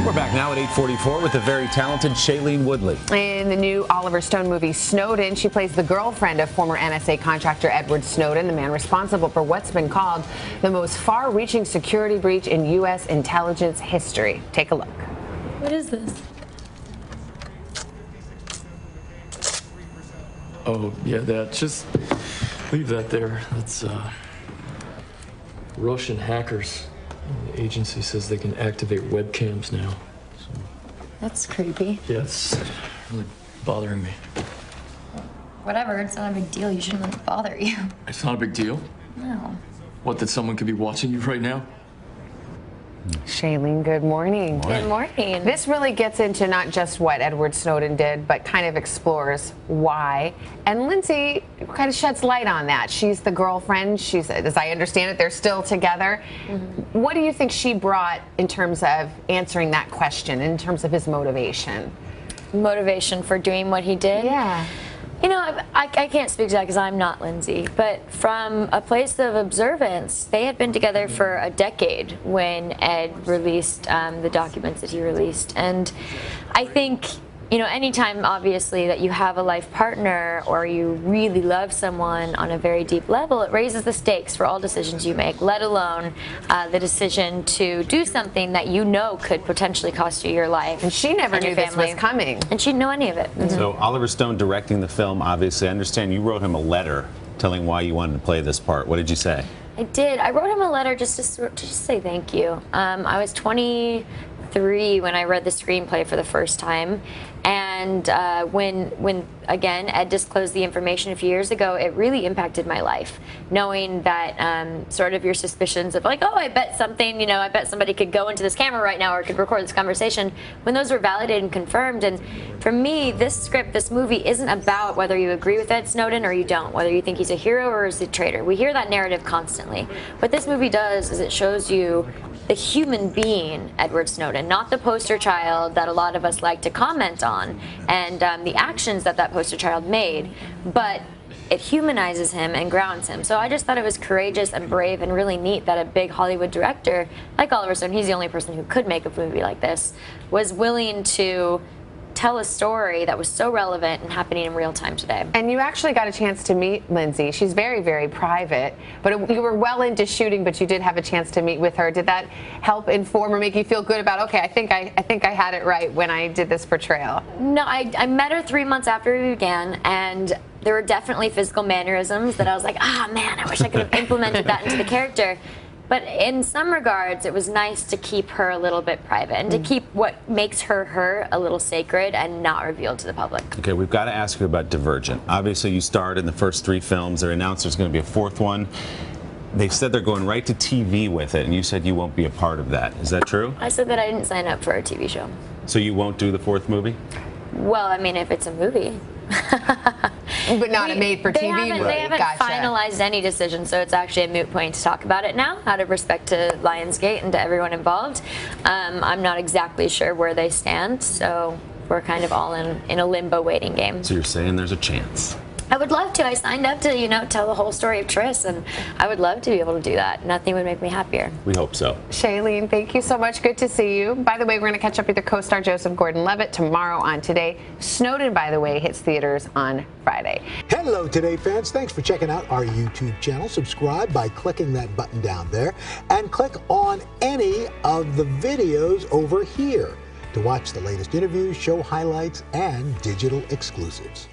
We're back now at 8:44 with the very talented Shailene Woodley. In the new Oliver Stone movie Snowden, she plays the girlfriend of former NSA contractor Edward Snowden, the man responsible for what's been called the most far-reaching security breach in U.S. intelligence history. Take a look. What is this? Oh, yeah, that. Just leave that there. That's, Russian hackers. The agency says they can activate webcams now. So, That's creepy. yeah, it's really bothering me. Whatever, it's not a big deal. You shouldn't let it bother you. It's not a big deal? No. What, that someone could be watching you right now? Shailene, good morning. Good morning. This really gets into not just what Edward Snowden did, but kind of explores why. And Lindsay kind of sheds light on that. She's the girlfriend. She's, as I understand it, they're still together. Mm-hmm. What do you think she brought in terms of answering that question, in terms of his motivation? Motivation for doing what he did? Yeah. You know, I can't speak to that because I'm not Lindsay, but from a place of observance, they had been together for a decade when Ed released the documents that he released. And I think, you know, anytime, obviously, that you have a life partner or you really love someone on a very deep level, it raises the stakes for all decisions you make, let alone the decision to do something that you know could potentially cost you your life. And she never knew this was coming. And she didn't know any of it. Mm-hmm. So Oliver Stone directing the film, obviously. I understand you wrote him a letter telling why you wanted to play this part. What did you say? I did. I wrote him a letter just to say thank you. I was 23 when I read the screenplay for the first time, and when again Ed disclosed the information a few years ago, it really impacted my life. Knowing that sort of your suspicions of like, oh, I bet something, you know, I bet somebody could go into this camera right now or could record this conversation, when those were validated and confirmed. And for me, this script, this movie isn't about whether you agree with Ed Snowden or you don't, whether you think he's a hero or is a traitor. We hear that narrative constantly. What this movie does is it shows you the human being Edward Snowden, not the poster child that a lot of us like to comment on, and the actions that poster child made, but it humanizes him and grounds him. So I just thought it was courageous and brave and really neat that a big Hollywood director like Oliver Stone, he's the only person who could make a movie like this, was willing to tell a story that was so relevant and happening in real time today. And you actually got a chance to meet Lindsay. She's very, very private, but you were well into shooting, but you did have a chance to meet with her. Did that help inform or make you feel good about, okay, I think I had it right when I did this portrayal? No, I met her 3 months after we began, and there were definitely physical mannerisms that I was like, ah, man, I wish I could have implemented that into the character. But in some regards, it was nice to keep her a little bit private and to keep what makes her her a little sacred and not revealed to the public. Okay, we've got to ask you about Divergent. Obviously, you starred in the first 3 films. They're announced there's going to be a 4th one. They've said they're going right to TV with it, and you said you won't be a part of that. Is that true? I said that I didn't sign up for a TV show. So you won't do the 4th movie? Well, I mean, if it's a movie. But not a made-for-TV movie. They haven't finalized any decision, so it's actually a moot point to talk about it now, out of respect to Lionsgate and to everyone involved. I'm not exactly sure where they stand, so we're kind of all in a limbo waiting game. So you're saying there's a chance? I would love to. I signed up to, you know, tell the whole story of Tris, and I would love to be able to do that. Nothing would make me happier. We hope so. Shailene, thank you so much. Good to see you. By the way, we're going to catch up with your co-star Joseph Gordon-Levitt tomorrow on Today. Snowden, by the way, hits theaters on Friday. Hello, Today fans. Thanks for checking out our YouTube channel. Subscribe by clicking that button down there and click on any of the videos over here to watch the latest interviews, show highlights, and digital exclusives.